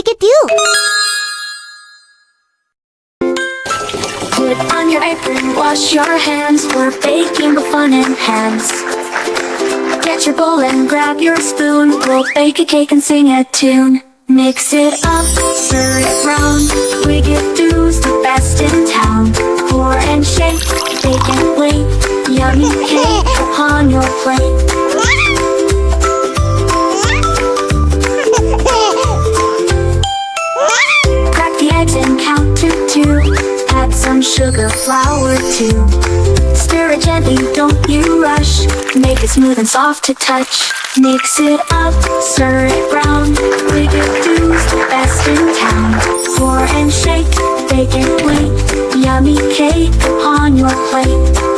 Wiggadoo. Put on your apron, wash your hands. We're baking with fun and hands. Get your bowl and grab your spoon. We'll bake a cake and sing a tune. Mix it up, stir it round. Wiggadoo's the best in town. Pour and shake, bake and wait. Yummy cake upon your plate. Crack the eggs and count to 2. Add some sugar, flour too. Stir it gently, don't you rush. Make it smooth and soft to touch. Mix it up, stir it round. Wiggadoo's the best in town. Pour and shake, bake and wait. Yummy cake upon your plate.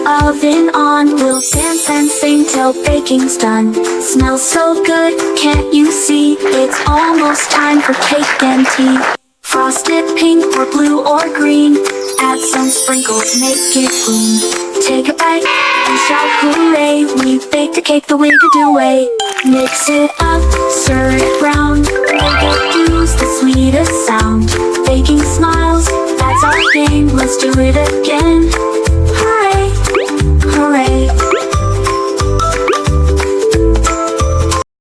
Oven on, we'll dance and sing till baking's done. Smells so good, can't you see? It's almost time for cake and tea. Frosted pink or blue or green. Add some sprinkles, make it boom. Take a bite and shout hooray. We baked a cake the Wiggadoo way. Mix it up, stir it round. Wiggadoo's the sweetest sound. Baking smiles, that's our game. Let's do it again.